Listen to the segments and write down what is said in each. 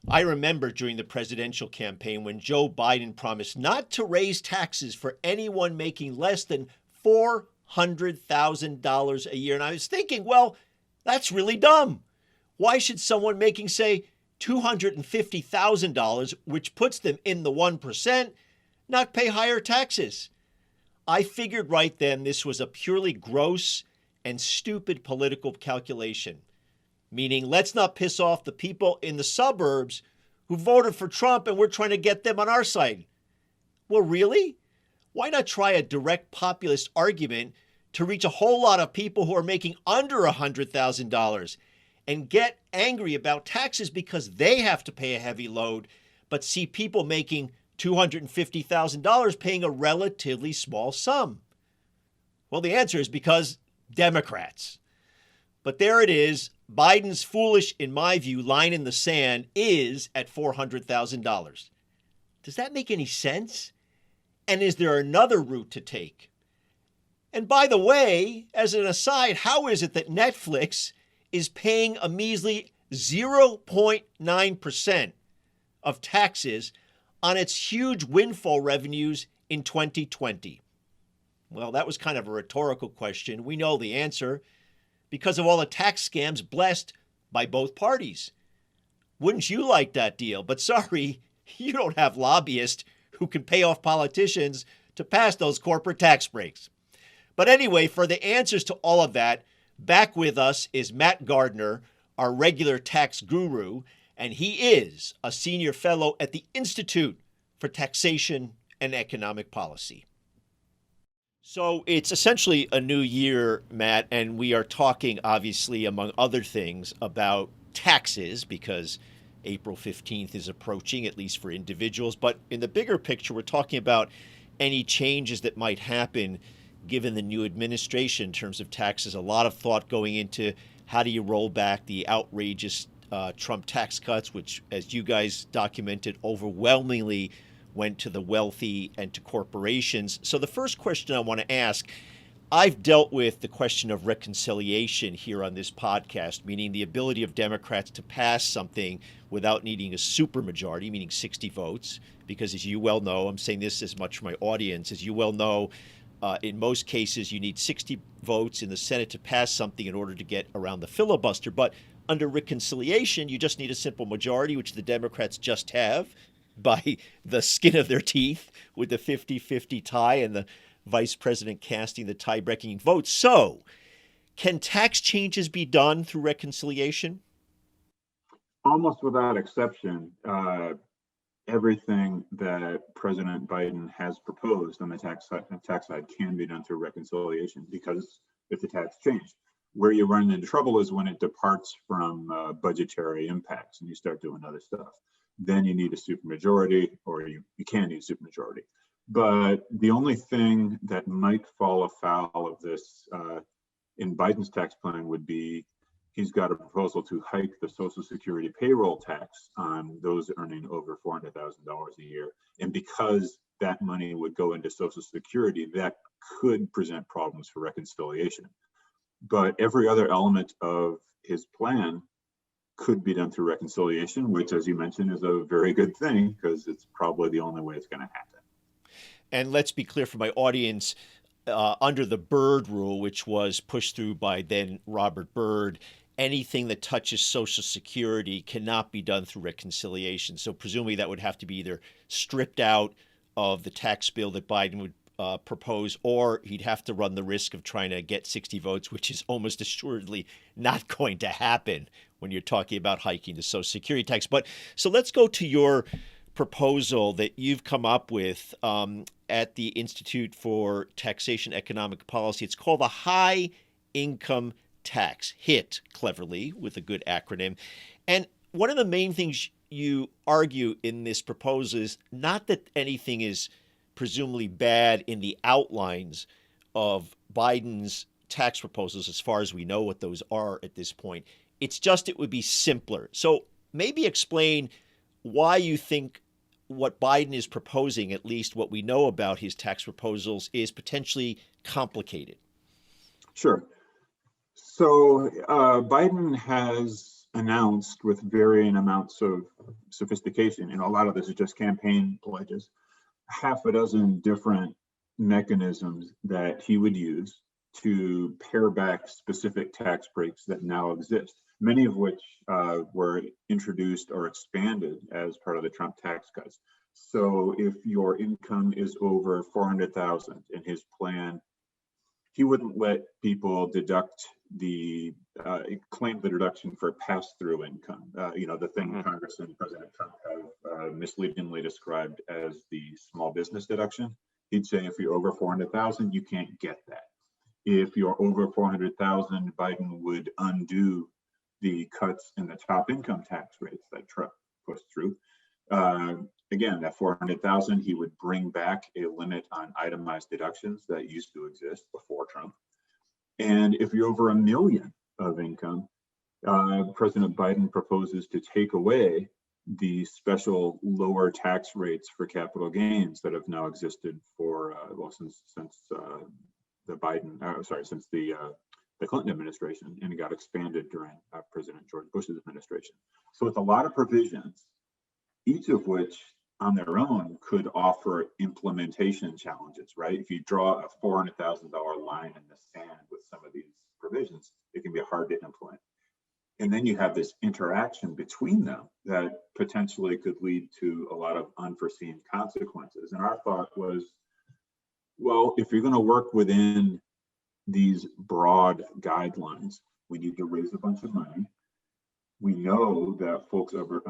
I remember during the presidential campaign when Joe Biden promised not to raise taxes for anyone making less than $400,000 a year. And I was thinking, well, that's really dumb. Why should someone making, say, $250,000, which puts them in the 1%, not pay higher taxes? I figured right then this was a purely gross and stupid political calculation, meaning let's not piss off the people in the suburbs who voted for Trump and we're trying to get them on our side. Well, really? Why not try a direct populist argument to reach a whole lot of people who are making under $100,000 and get angry about taxes because they have to pay a heavy load, but see people making $250,000 paying a relatively small sum? Well, the answer is because Democrats. But there it is. Biden's foolish, in my view, line in the sand is at $400,000. Does that make any sense? And is there another route to take? And by the way, as an aside, how is it that Netflix is paying a measly 0.9% of taxes on its huge windfall revenues in 2020? Well, that was kind of a rhetorical question. We know the answer. Because of all the tax scams blessed by both parties. Wouldn't you like that deal? But sorry, you don't have lobbyists who can pay off politicians to pass those corporate tax breaks. But anyway, for the answers to all of that, back with us is Matt Gardner, our regular tax guru, and he is a senior fellow at the Institute for Taxation and Economic Policy. So it's essentially a new year, Matt, and we are talking, obviously, among other things, about taxes because April 15th is approaching, at least for individuals. But in the bigger picture, we're talking about any changes that might happen given the new administration in terms of taxes. A lot of thought going into how do you roll back the outrageous Trump tax cuts, which, as you guys documented, overwhelmingly went to the wealthy and to corporations. So the first question I want to ask, I've dealt with the question of reconciliation here on this podcast, meaning the ability of Democrats to pass something without needing a supermajority, meaning 60 votes, because as you well know, I'm saying this as much for my audience, as you well know, in most cases, you need 60 votes in the Senate to pass something in order to get around the filibuster. But under reconciliation, you just need a simple majority, which the Democrats just have by the skin of their teeth with the 50-50 tie and the vice president casting the tie-breaking vote. So, can tax changes be done through reconciliation? Almost without exception, everything that President Biden has proposed on the tax side can be done through reconciliation because it's a tax change. Where you run into trouble is when it departs from budgetary impacts and you start doing other stuff. Then you need a supermajority, or you can need a supermajority. But the only thing that might fall afoul of this in Biden's tax plan would be he's got a proposal to hike the Social Security payroll tax on those earning over $400,000 a year. And because that money would go into Social Security, that could present problems for reconciliation. But every other element of his plan could be done through reconciliation, which, as you mentioned, is a very good thing because it's probably the only way it's going to happen. And let's be clear for my audience, under the Byrd rule, which was pushed through by then Robert Byrd, anything that touches Social Security cannot be done through reconciliation. So presumably that would have to be either stripped out of the tax bill that Biden would propose, or he'd have to run the risk of trying to get 60 votes, which is almost assuredly not going to happen when you're talking about hiking the Social Security tax. But so let's go to your proposal that you've come up with at the Institute for Taxation and Economic Policy. It's called the High Income Tax, HIT, cleverly, with a good acronym. And one of the main things you argue in this proposal is not that anything is presumably bad in the outlines of Biden's tax proposals, as far as we know what those are at this point. It's just it would be simpler. So maybe explain why you think what Biden is proposing, at least what we know about his tax proposals, is potentially complicated. Sure. So Biden has announced with varying amounts of sophistication, and a lot of this is just campaign pledges, half a dozen different mechanisms that he would use to pare back specific tax breaks that now exist, many of which were introduced or expanded as part of the Trump tax cuts. So if your income is over 400,000 in his plan, he wouldn't let people deduct claim the deduction for pass-through income. The thing Congress and President Trump have misleadingly described as the small business deduction. He'd say if you're over 400,000, you can't get that. If you're over 400,000, Biden would undo the cuts in the top income tax rates that Trump pushed through. Again, that 400,000, he would bring back a limit on itemized deductions that used to exist before Trump. And if you're over $1 million of income, President Biden proposes to take away the special lower tax rates for capital gains that have now existed for since the Clinton administration, and it got expanded during President George Bush's administration. So it's a lot of provisions, each of which on their own could offer implementation challenges, right? If you draw a $400,000 line in the sand with some of these provisions, it can be hard to implement. And then you have this interaction between them that potentially could lead to a lot of unforeseen consequences. And our thought was, well, if you're going to work within these broad guidelines, we need to raise a bunch of money. We know that folks over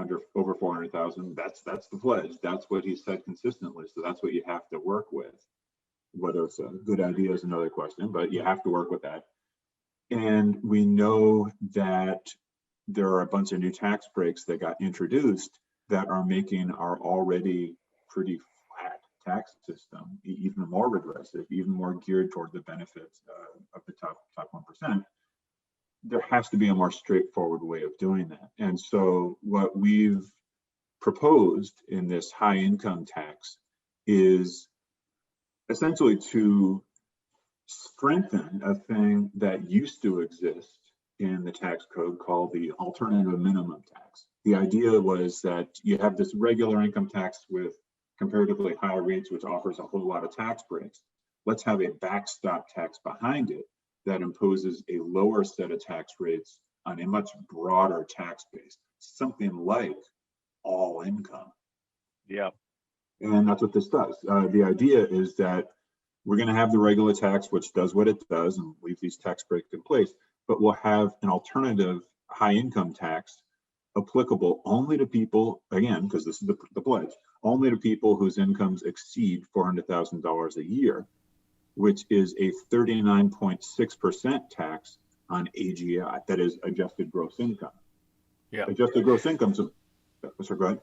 400,000, that's the pledge. That's what he said consistently. So that's what you have to work with. Whether it's a good idea is another question, but you have to work with that. And we know that there are a bunch of new tax breaks that got introduced that are making our already pretty flat tax system even more regressive, even more geared toward the benefits of the top 1%. There has to be a more straightforward way of doing that. And so what we've proposed in this high income tax is essentially to strengthen a thing that used to exist in the tax code called the alternative minimum tax. The idea was that you have this regular income tax with comparatively high rates, which offers a whole lot of tax breaks. Let's have a backstop tax behind it that imposes a lower set of tax rates on a much broader tax base, something like all income. Yeah. And that's what this does. The idea is that we're going to have the regular tax, which does what it does and leave these tax breaks in place, but we'll have an alternative high income tax applicable only to people, again, because this is the pledge, only to people whose incomes exceed $400,000 a year, which is a 39.6% tax on AGI, that is adjusted gross income. Yeah. Adjusted gross income. So, go ahead.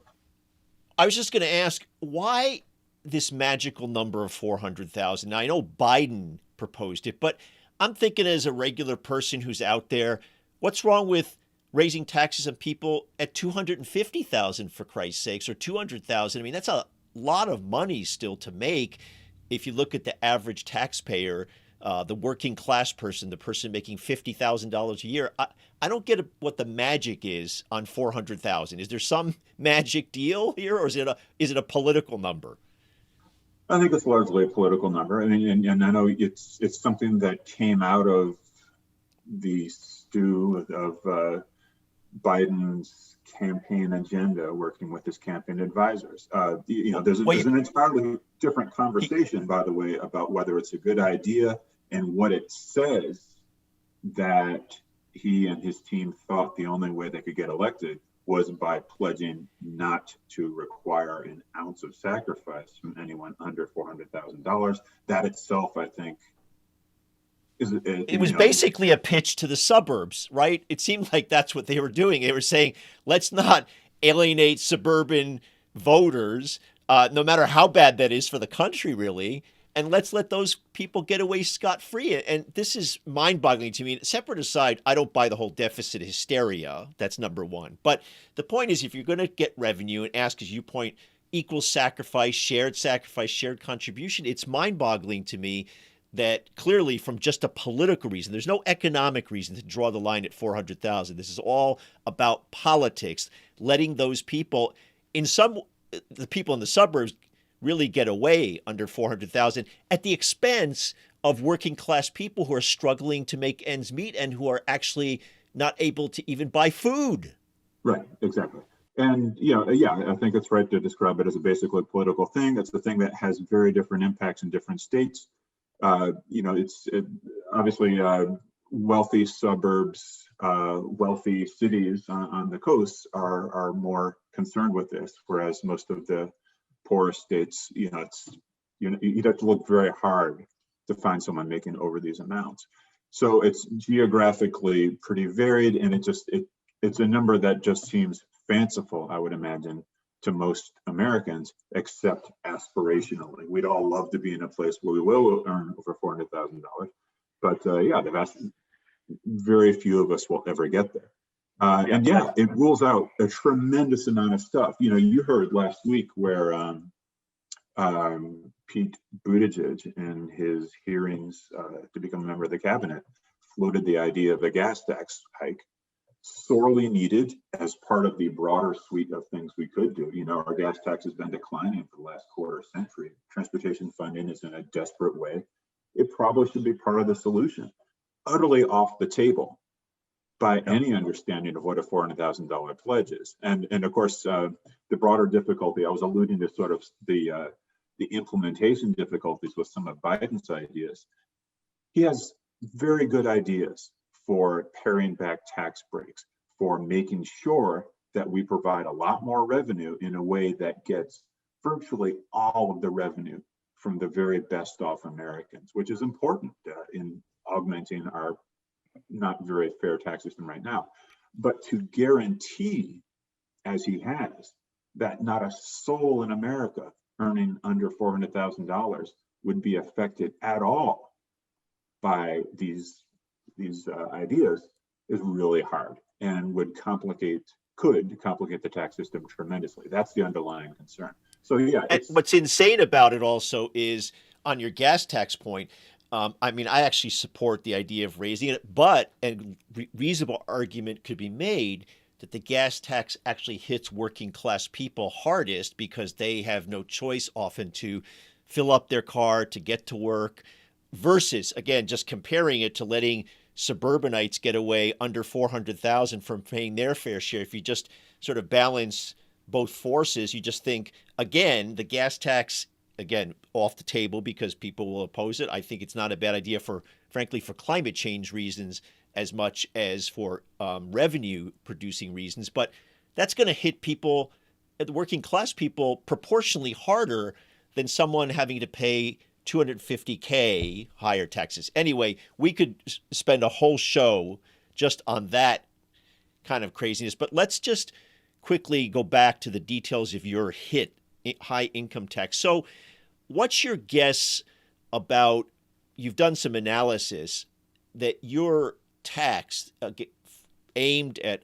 I was just going to ask, why this magical number of 400,000? Now, I know Biden proposed it, but I'm thinking as a regular person who's out there, what's wrong with raising taxes on people at 250,000 for Christ's sakes, or 200,000? I mean, that's a lot of money still to make. If you look at the average taxpayer, the working class person, the person making $50,000 a year, I don't get what the magic is on 400,000. Is there some magic deal here, or is it a political number? I think it's largely a political number, and I know it's something that came out of the stew of Biden's campaign agenda, working with his campaign advisors. There's an entirely different conversation, by the way, about whether it's a good idea and what it says that he and his team thought the only way they could get elected was by pledging not to require an ounce of sacrifice from anyone under $400,000. That itself, I think, it was basically a pitch to the suburbs, right? It seemed like that's what they were doing. They were saying, let's not alienate suburban voters, no matter how bad that is for the country, really. And let's let those people get away scot-free. And this is mind-boggling to me. Separate aside, I don't buy the whole deficit hysteria. That's number one. But the point is, if you're going to get revenue and ask, as you point, equal sacrifice, shared contribution, it's mind-boggling to me that clearly from just a political reason, there's no economic reason to draw the line at 400,000. This is all about politics, letting those people the people in the suburbs really get away under 400,000 at the expense of working class people who are struggling to make ends meet and who are actually not able to even buy food. Right, exactly. And yeah, I think it's right to describe it as a basically political thing. It's the thing that has very different impacts in different states. It's obviously wealthy suburbs, wealthy cities on the coast are more concerned with this, whereas most of the poorer states, you'd have to look very hard to find someone making over these amounts. So it's geographically pretty varied, and it's a number that just seems fanciful, I would imagine, to most Americans, except aspirationally. We'd all love to be in a place where we will earn over $400,000, but very few of us will ever get there. And it rules out a tremendous amount of stuff. You heard last week where Pete Buttigieg, in his hearings to become a member of the cabinet, floated the idea of a gas tax hike, sorely needed as part of the broader suite of things we could do. Our gas tax has been declining for the last quarter century. Transportation funding is in a desperate way. It probably should be part of the solution. Utterly off the table by any understanding of what a $400,000 pledge is. And of course, the broader difficulty, I was alluding to sort of the implementation difficulties with some of Biden's ideas. He has very good ideas for paring back tax breaks, for making sure that we provide a lot more revenue in a way that gets virtually all of the revenue from the very best off Americans, which is important in augmenting our not very fair tax system right now. But to guarantee, as he has, that not a soul in America earning under $400,000 would be affected at all by these ideas is really hard and could complicate the tax system tremendously. That's the underlying concern. So what's insane about it also is on your gas tax point. I actually support the idea of raising it, but a reasonable argument could be made that the gas tax actually hits working class people hardest because they have no choice often to fill up their car to get to work, versus, again, just comparing it to letting suburbanites get away under 400,000 from paying their fair share. If you just sort of balance both forces, you just think, again, the gas tax, again, off the table because people will oppose it. I think it's not a bad idea frankly, for climate change reasons as much as for revenue producing reasons. But that's going to hit people, the working class people, proportionally harder than someone having to pay $250K higher taxes. Anyway, we could spend a whole show just on that kind of craziness. But let's just quickly go back to the details of your high income tax. So what's your guess about, you've done some analysis, that your tax aimed at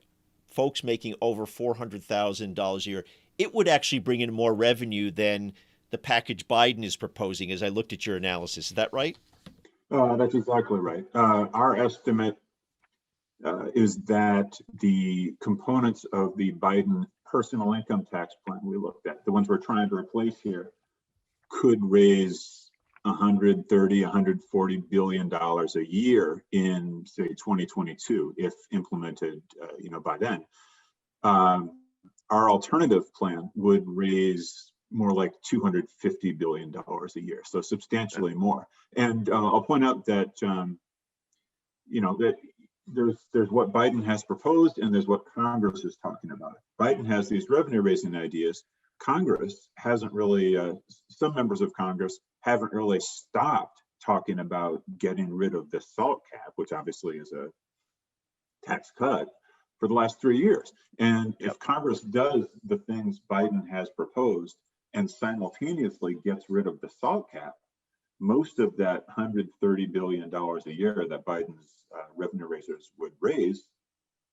folks making over $400,000 a year, it would actually bring in more revenue than the package Biden is proposing, as I looked at your analysis. Is that right? That's exactly right. Our estimate is that the components of the Biden personal income tax plan we looked at, the ones we're trying to replace here, could raise $130, $140 billion a year in, say, 2022, if implemented, by then. Our alternative plan would raise more like $250 billion a year, so substantially more. And I'll point out that that there's what Biden has proposed and there's what Congress is talking about. Biden has these revenue-raising ideas. Congress hasn't really. Some members of Congress haven't really stopped talking about getting rid of the SALT cap, which obviously is a tax cut, for the last 3 years. And if Congress does the things Biden has proposed and simultaneously gets rid of the SALT cap, most of that $130 billion a year that Biden's revenue raisers would raise,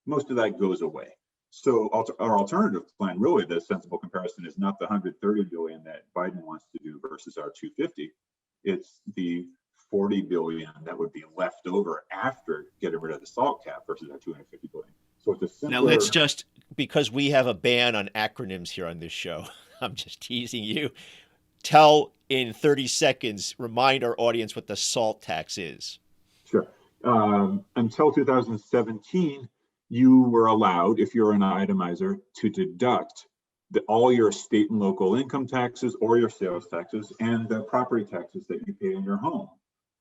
most of that goes away. So our alternative plan, really, the sensible comparison is not the $130 billion that Biden wants to do versus our $250. It's the $40 billion that would be left over after getting rid of the SALT cap versus that $250 billion. So it's a Now simpler. let's just, because we have a ban on acronyms here on this show, I'm just teasing you. Tell in 30 seconds, remind our audience what the SALT tax is. Sure. Until 2017, you were allowed, if you're an itemizer, to deduct all your state and local income taxes or your sales taxes and the property taxes that you pay in your home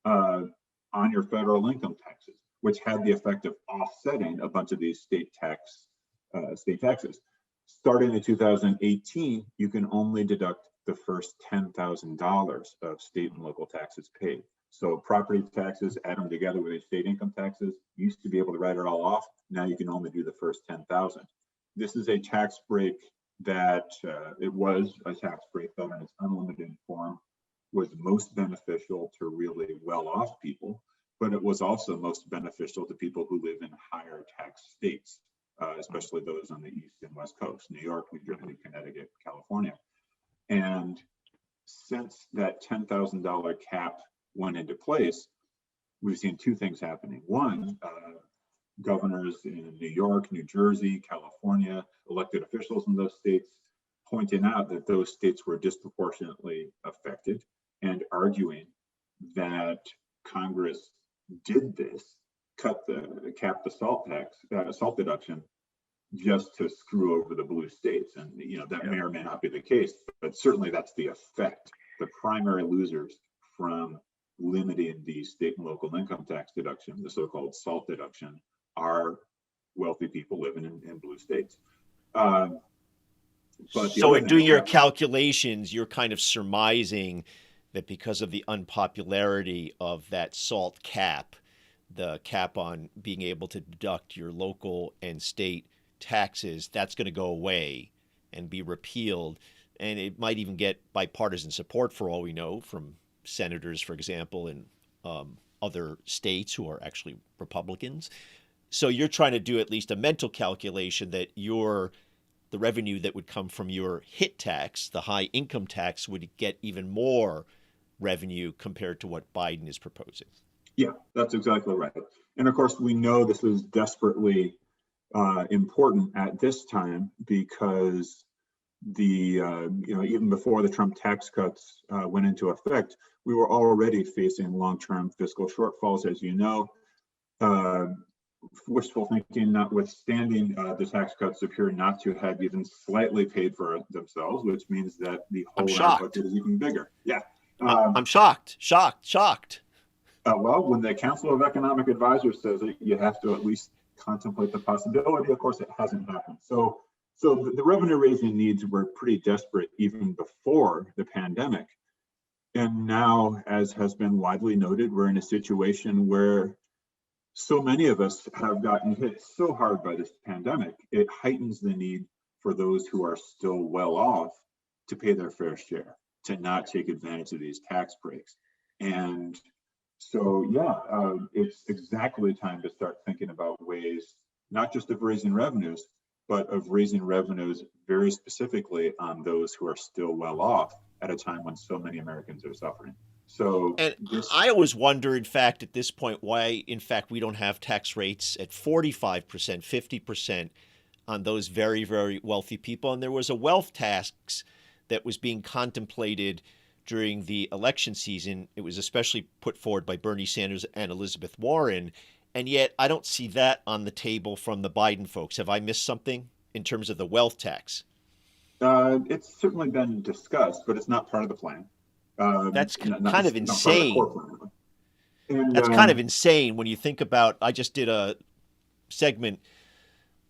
on your federal income taxes, which had the effect of offsetting a bunch of these state taxes. Starting in 2018, you can only deduct the first $10,000 of state and local taxes paid. So property taxes, add them together with your state income taxes. You used to be able to write it all off. Now you can only do the first 10,000. This is a tax break that it was a tax break that in its unlimited form was most beneficial to really well-off people, but it was also most beneficial to people who live in higher tax states, especially those on the East and West Coast, New York, New Jersey, Connecticut, California. And since that $10,000 cap went into place, we've seen two things happening. One, governors in New York, New Jersey, California, elected officials in those states pointing out that those states were disproportionately affected and arguing that Congress did this, cap the SALT deduction just to screw over the blue states. And that may or may not be the case, but certainly that's the effect. The primary losers from limiting the state and local income tax deduction, the so-called SALT deduction, are wealthy people living in blue states. But so in doing your calculations, you're kind of surmising that because of the unpopularity of that SALT cap, the cap on being able to deduct your local and state taxes, that's going to go away and be repealed. And it might even get bipartisan support, for all we know, from senators, for example, in other states who are actually Republicans. So you're trying to do at least a mental calculation that the revenue that would come from your HIT tax, the high income tax, would get even more revenue compared to what Biden is proposing. Yeah, that's exactly right. And of course, we know this is desperately important at this time because even before the Trump tax cuts went into effect, we were already facing long-term fiscal shortfalls, as you know. Wishful thinking notwithstanding, the tax cuts appear not to have even slightly paid for themselves, which means that the whole budget is even bigger. Yeah. I'm shocked. Well, when the Council of Economic Advisors says it, you have to at least contemplate the possibility. Of course, it hasn't happened. So the revenue raising needs were pretty desperate even before the pandemic. And now, as has been widely noted, we're in a situation where so many of us have gotten hit so hard by this pandemic, it heightens the need for those who are still well off to pay their fair share, to not take advantage of these tax breaks. And so, it's exactly time to start thinking about ways, not just of raising revenues, but of raising revenues very specifically on those who are still well off at a time when so many Americans are suffering. So, and I always wonder, in fact, at this point, why, in fact, we don't have tax rates at 45%, 50% on those very, very wealthy people. And there was a wealth tax that was being contemplated during the election season. It was especially put forward by Bernie Sanders and Elizabeth Warren. And yet I don't see that on the table from the Biden folks. Have I missed something in terms of the wealth tax? It's certainly been discussed, but it's not part of the plan. That's kind of insane. And, that's kind of insane when you think about, I just did a segment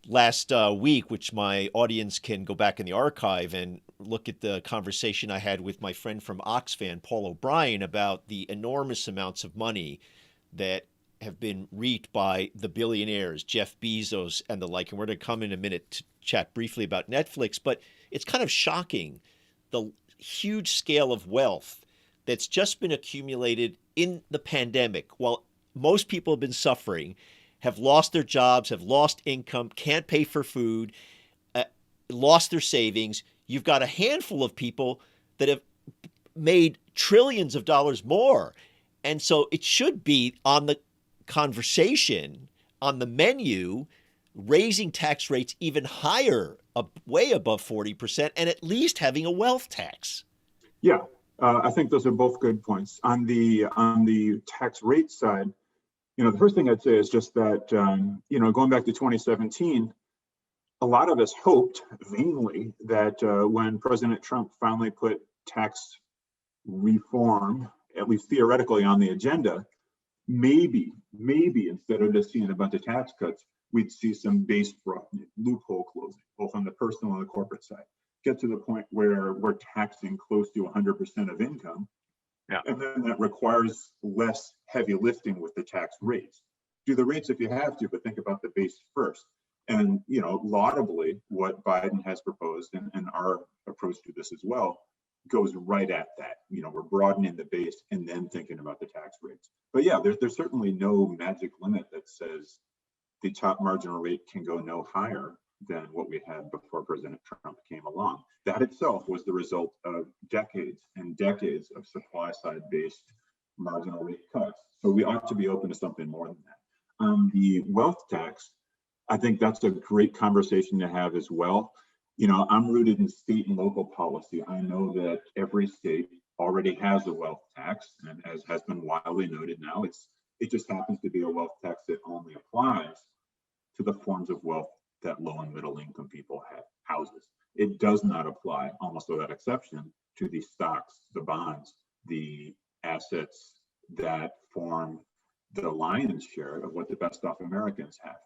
last week, which my audience can go back in the archive and look at the conversation I had with my friend from Oxfam, Paul O'Brien, about the enormous amounts of money that have been reaped by the billionaires, Jeff Bezos and the like. And we're going to come in a minute to chat briefly about Netflix, but it's kind of shocking, the huge scale of wealth that's just been accumulated in the pandemic while most people have been suffering, have lost their jobs, have lost income, can't pay for food, lost their savings. You've got a handful of people that have made trillions of dollars more. And so it should be on the conversation, on the menu, raising tax rates even higher, way above 40%, and at least having a wealth tax. Yeah, I think those are both good points. On the tax rate side, the first thing I'd say is just that going back to 2017, a lot of us hoped vainly that when President Trump finally put tax reform, at least theoretically, on the agenda, maybe instead of just seeing a bunch of tax cuts, we'd see some base loophole closing, both on the personal and the corporate side. Get to the point where we're taxing close to 100% of income. Yeah. And then that requires less heavy lifting with the tax rates. Do the rates if you have to, but think about the base first. And, laudably, what Biden has proposed and our approach to this as well goes right at that. We're broadening the base and then thinking about the tax rates. But yeah, there's certainly no magic limit that says the top marginal rate can go no higher than what we had before President Trump came along. That itself was the result of decades and decades of supply side based marginal rate cuts. So we ought to be open to something more than that. The wealth tax, I think that's a great conversation to have as well. I'm rooted in state and local policy. I know that every state already has a wealth tax, and as has been widely noted now, it just happens to be a wealth tax that only applies to the forms of wealth that low and middle income people have, houses. It does not apply, almost without exception, to the stocks, the bonds, the assets that form the lion's share of what the best off Americans have.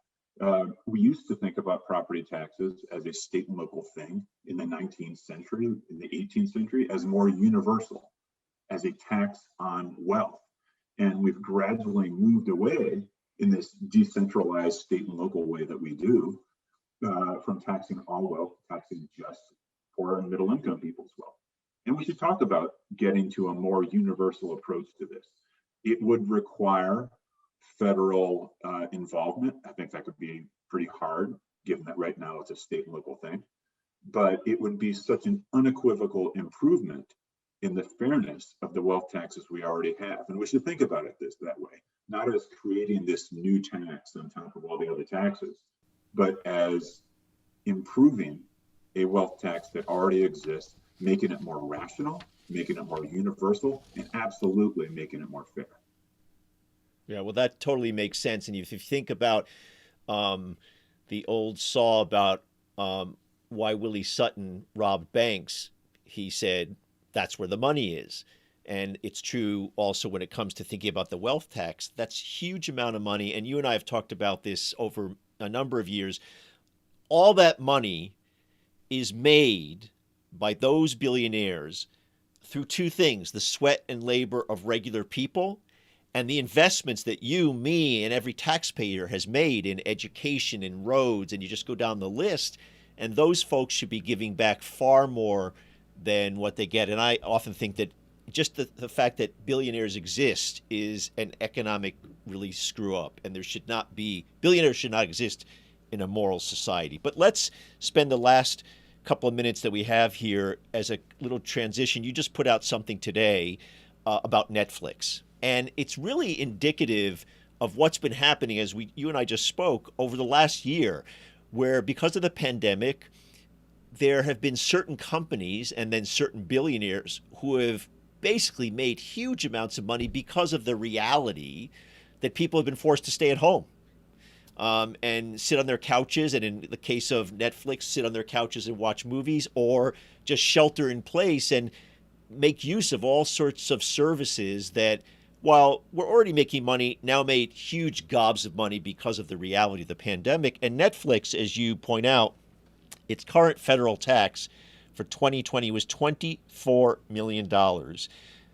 We used to think about property taxes as a state and local thing in the 19th century, in the 18th century, as more universal, as a tax on wealth. And we've gradually moved away in this decentralized state and local way that we do from taxing all wealth, taxing just poor and middle income people's wealth. And we should talk about getting to a more universal approach to this. It would require federal involvement. I think that could be pretty hard, given that right now it's a state and local thing. But it would be such an unequivocal improvement in the fairness of the wealth taxes we already have. And we should think about it that way, not as creating this new tax on top of all the other taxes, but as improving a wealth tax that already exists, making it more rational, making it more universal, and absolutely making it more fair. Yeah, well, that totally makes sense. And if you think about the old saw about why Willie Sutton robbed banks, he said that's where the money is. And it's true also when it comes to thinking about the wealth tax. That's a huge amount of money. And you and I have talked about this over a number of years. All that money is made by those billionaires through two things: the sweat and labor of regular people and the investments that you, me, and every taxpayer has made in education and roads, and you just go down the list, and those folks should be giving back far more than what they get. And I often think that just the fact that billionaires exist is an economic really screw up, and billionaires should not exist in a moral society. But let's spend the last couple of minutes that we have here as a little transition. You just put out something today about Netflix. And it's really indicative of what's been happening as you and I just spoke over the last year, where because of the pandemic, there have been certain companies and then certain billionaires who have basically made huge amounts of money because of the reality that people have been forced to stay at home and sit on their couches. And in the case of Netflix, sit on their couches and watch movies, or just shelter in place and make use of all sorts of services that, while we're already making money, now made huge gobs of money because of the reality of the pandemic. And Netflix, as you point out, its current federal tax for 2020 was $24 million.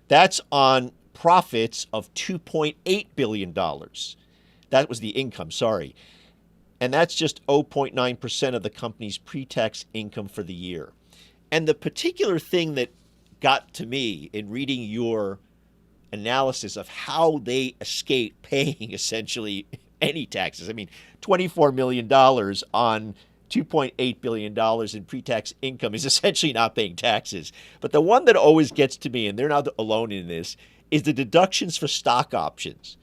That's on profits of $2.8 billion. That was the income, sorry. And that's just 0.9% of the company's pre-tax income for the year. And the particular thing that got to me in reading your analysis of how they escape paying essentially any taxes. I mean, $24 million on $2.8 billion in pre-tax income is essentially not paying taxes. But the one that always gets to me, and they're not alone in this, is the deductions for stock options.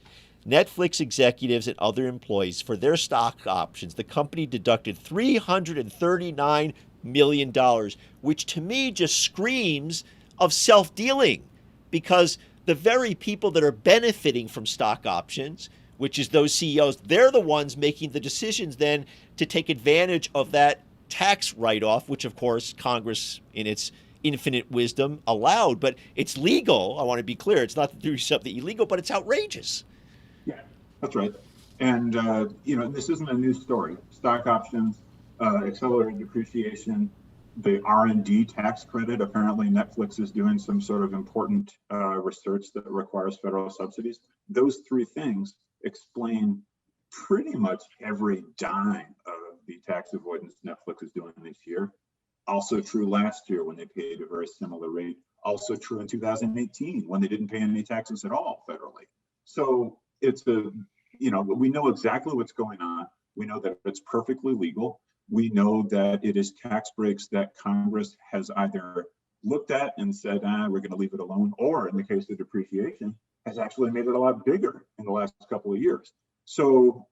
Netflix executives and other employees, for their stock options, the company deducted $339 million, which to me just screams of self-dealing, because the very people that are benefiting from stock options, which is those CEOs, they're the ones making the decisions then to take advantage of that tax write-off, which of course Congress in its infinite wisdom allowed, but it's legal. I want to be clear. It's not to do something illegal, but it's outrageous. Yeah, that's right. And, this isn't a new story. Stock options, accelerated depreciation, the R&D tax credit. Apparently Netflix is doing some sort of important research that requires federal subsidies. Those three things explain pretty much every dime of the tax avoidance Netflix is doing this year. Also true last year when they paid a very similar rate. Also true in 2018 when they didn't pay any taxes at all federally. So it's we know exactly what's going on. We know that it's perfectly legal. We know that it is tax breaks that Congress has either looked at and said, we're going to leave it alone, or in the case of depreciation, has actually made it a lot bigger in the last couple of years. So,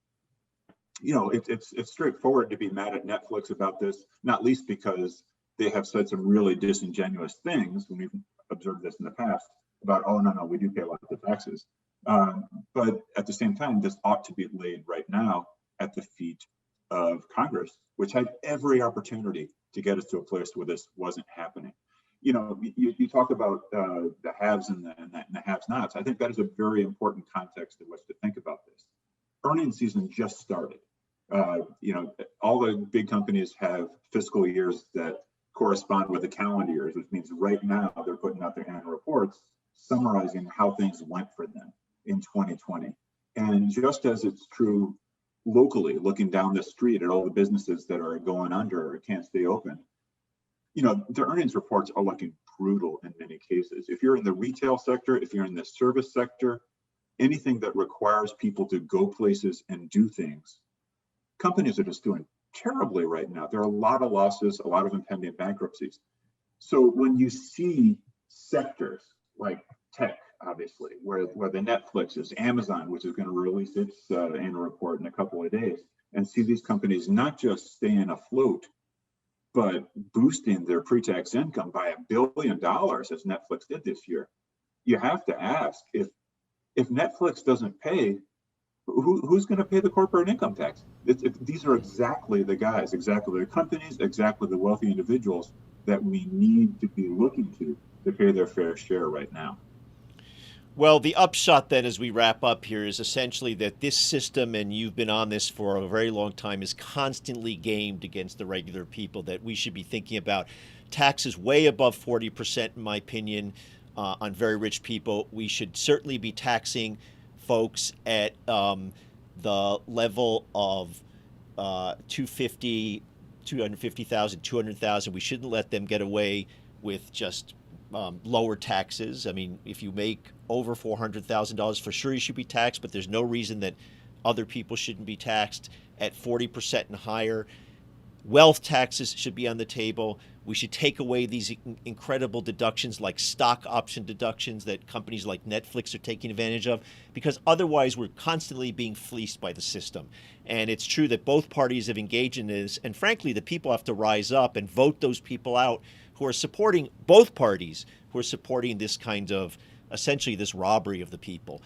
it's straightforward to be mad at Netflix about this, not least because they have said some really disingenuous things, and we've observed this in the past, about, oh, no, we do pay a lot of taxes. But at the same time, this ought to be laid right now at the feet of Congress, which had every opportunity to get us to a place where this wasn't happening. You talk about the haves and the have-nots. I think that is a very important context in which to think about this. Earnings season just started. All the big companies have fiscal years that correspond with the calendar years, which means right now they're putting out their annual reports summarizing how things went for them in 2020. And just as it's true locally, looking down the street at all the businesses that are going under or can't stay open, the earnings reports are looking brutal in many cases. If you're in the retail sector, if you're in the service sector, anything that requires people to go places and do things, companies are just doing terribly right now. There are a lot of losses, a lot of impending bankruptcies. So when you see sectors like tech, obviously, where the Netflix is, Amazon, which is going to release its annual report in a couple of days, and see these companies not just staying afloat, but boosting their pre-tax income by $1 billion, as Netflix did this year, you have to ask, if Netflix doesn't pay, who's going to pay the corporate income tax? These are exactly the guys, exactly the companies, exactly the wealthy individuals that we need to be looking to pay their fair share right now. Well, the upshot then, as we wrap up here, is essentially that this system, and you've been on this for a very long time, is constantly gamed against the regular people, that we should be thinking about taxes way above 40%, in my opinion, on very rich people. We should certainly be taxing folks at the level of 250, 250,000, 200,000. We shouldn't let them get away with just lower taxes. I mean, if you make over $400,000, for sure you should be taxed, but there's no reason that other people shouldn't be taxed at 40% and higher. Wealth taxes should be on the table. We should take away these incredible deductions like stock option deductions that companies like Netflix are taking advantage of, because otherwise we're constantly being fleeced by the system. And it's true that both parties have engaged in this, and frankly, the people have to rise up and vote those people out who are supporting both parties, who are supporting this kind of, essentially this robbery of the people.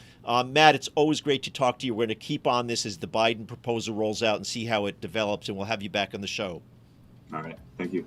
Matt, it's always great to talk to you. We're going to keep on this as the Biden proposal rolls out and see how it develops, and we'll have you back on the show. All right. Thank you.